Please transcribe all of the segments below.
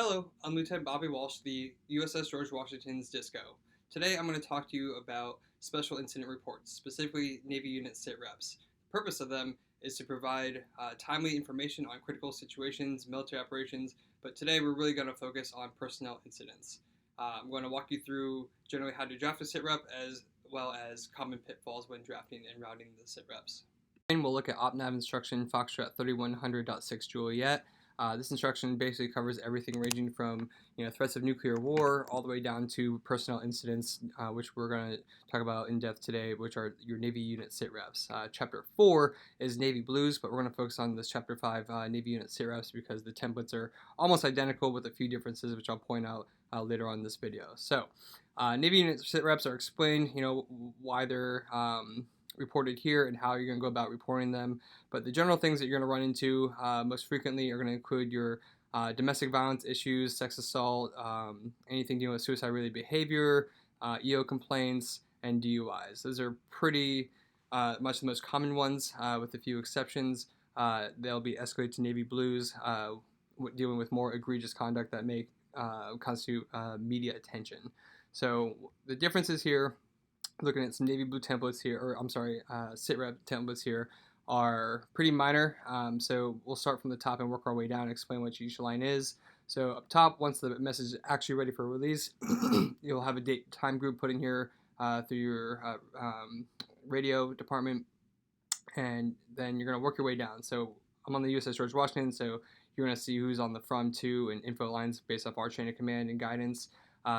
Hello, I'm Lieutenant Bobby Walsh, the USS George Washington's DISCO. Today I'm going to talk to you about Special Incident Reports, specifically Navy Unit SITREPs. The purpose of them is to provide timely information on critical situations, military operations, but today we're really going to focus on personnel incidents. I'm going to walk you through generally how to draft a SITREP as well as common pitfalls when drafting and routing the SITREPs. And we'll look at OpNav instruction Foxtrot 3100.6 Juliet. This instruction basically covers everything ranging from threats of nuclear war all the way down to personnel incidents, which we're going to talk about in depth today, which are your Navy Unit SITREPs. Chapter 4 is Navy Blues, but we're going to focus on this Chapter 5 Navy Unit SITREPs because the templates are almost identical with a few differences, which I'll point out later on in this video. So, Navy Unit SITREPs are explained, why they're reported here and how you're going to go about reporting them. But the general things that you're going to run into most frequently are going to include your domestic violence issues, sex assault, anything dealing with suicide-related behavior, EO complaints, and DUIs. Those are pretty much the most common ones, with a few exceptions. They'll be escalated to Navy Blues, dealing with more egregious conduct that may constitute media attention. So the differences here, looking at some Navy Blue templates here, or I'm sorry, SITREP templates here, are pretty minor. So we'll start from the top and work our way down and explain what each line is. So up top, once the message is actually ready for release, you'll have a date time group put in here through your radio department, and then you're going to work your way down. So I'm on the USS George Washington, so you're going to see who's on the from, to, and info lines based off our chain of command and guidance.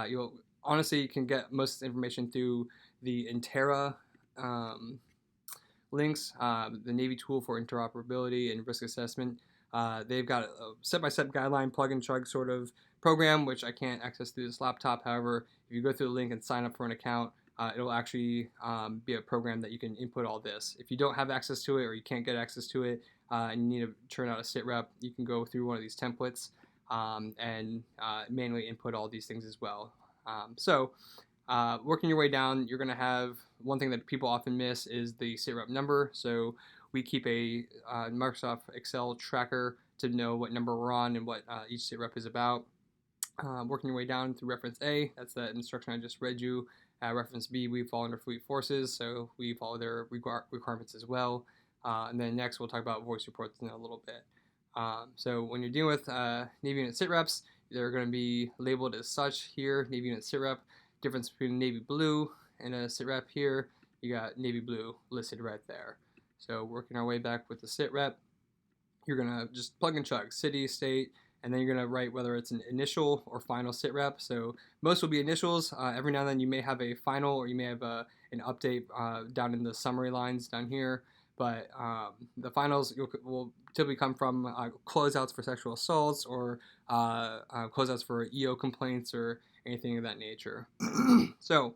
You'll honestly, you can get most of the information through the Intera links, the Navy tool for interoperability and risk assessment. They've got a step-by-step guideline plug and chug sort of program, which I can't access through this laptop. However, if you go through the link and sign up for an account, it'll actually be a program that you can input all this. If you don't have access to it or you can't get access to it and you need to churn out a SITREP, you can go through one of these templates and manually input all these things as well. Working your way down, you're going to have one thing that people often miss is the SITREP number. So we keep a Microsoft Excel tracker to know what number we're on and what each SITREP is about. Working your way down through reference A, that's the instruction I just read you. Reference B, we fall under Fleet Forces, so we follow their requirements as well. And then next we'll talk about voice reports in a little bit. So when you're dealing with Navy Unit SITREPs, they're going to be labeled as such here, Navy Unit SITREP. Difference between Navy Blue and a SITREP here, you got Navy Blue listed right there. So working our way back with the SITREP, you're going to just plug and chug, city, state, and then you're going to write whether it's an initial or final SITREP. So most will be initials. Every now and then you may have a final, or you may have an update down in the summary lines down here. But the finals will typically come from closeouts for sexual assaults, or closeouts for EO complaints, or anything of that nature. So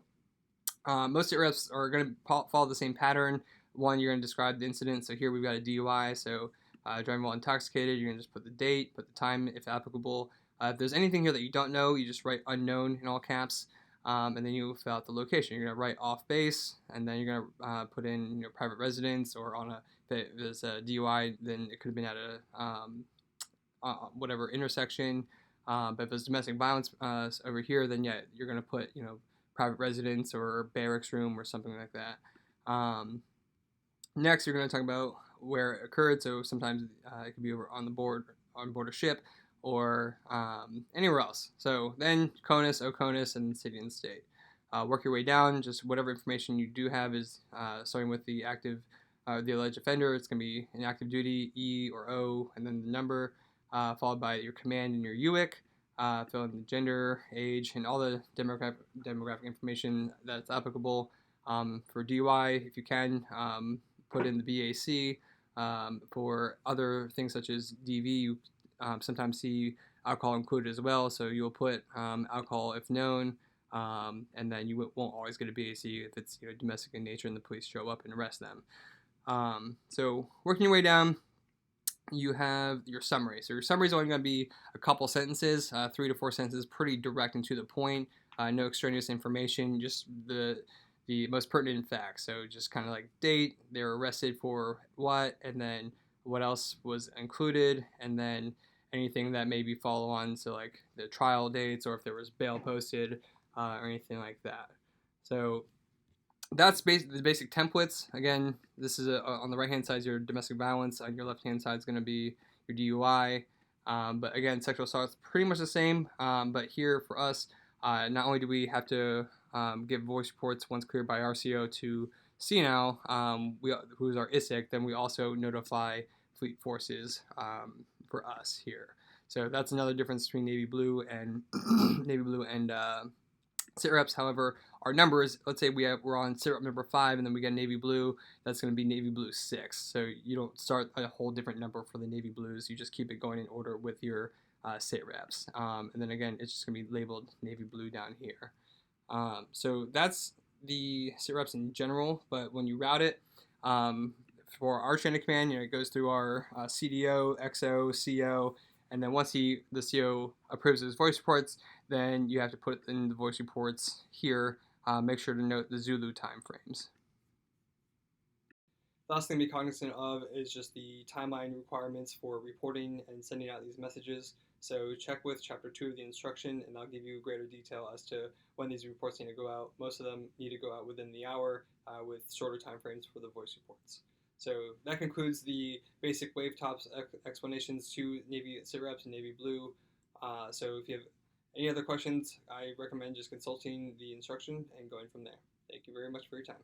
most SITREPs are going to follow the same pattern. One, you're going to describe the incident. So here we've got a DUI, so driving while intoxicated. You're going to just put the date, put the time if applicable. If there's anything here that you don't know, you just write unknown in all caps, and then you fill out the location. You're going to write off base, and then you're going to put in private residence, or on if there's a DUI, then it could have been at a whatever intersection. But if it's domestic violence over here, then yeah, you're going to put private residence or barracks room or something like that. Next, you're going to talk about where it occurred. So sometimes it could be on board a ship, or anywhere else. So then CONUS, OCONUS, and city and state. Work your way down. Just whatever information you do have is starting with the the alleged offender. It's going to be an active duty, E or O, and then the number, followed by your command and your UIC. Fill in the gender, age, and all the demographic information that's applicable. For DUI, if you can, put in the BAC. For other things such as DV, you sometimes see alcohol included as well, so you'll put alcohol if known, and then you won't always get a BAC if it's domestic in nature and the police show up and arrest them. So working your way down, you have your summary. So your summary is only going to be a couple sentences, 3 to 4 sentences, pretty direct and to the point. No extraneous information, just the most pertinent facts. So just kind of like date, they were arrested for what, and then what else was included, and then anything that maybe follow on, so like the trial dates or if there was bail posted or anything like that. So that's the basic templates. Again, this is on the right hand side is your domestic violence, on your left hand side is going to be your DUI. But again, sexual assault is pretty much the same. But here for us, not only do we have to give voice reports once cleared by RCO to CNL, who's our ISIC, then we also notify Fleet Forces for us here. So that's another difference between Navy Blue and Navy Blue and SITREPs. However, our numbers, let's say we're on SITREP number 5 and then we get Navy Blue, that's going to be Navy Blue 6. So you don't start a whole different number for the Navy Blues. You just keep it going in order with your SITREPs. And then again, it's just going to be labeled Navy Blue down here. So that's the SITREPs in general, but when you route it, for our chain of command, it goes through our CDO, XO, CO, and then once the CO approves his voice reports, then you have to put in the voice reports here. Make sure to note the Zulu time frames. The last thing to be cognizant of is just the timeline requirements for reporting and sending out these messages. So check with Chapter 2 of the instruction, and I'll give you greater detail as to when these reports need to go out. Most of them need to go out within the hour with shorter time frames for the voice reports. So that concludes the basic wave tops explanations to Navy SITREPs and Navy Blue. So if you have any other questions, I recommend just consulting the instruction and going from there. Thank you very much for your time.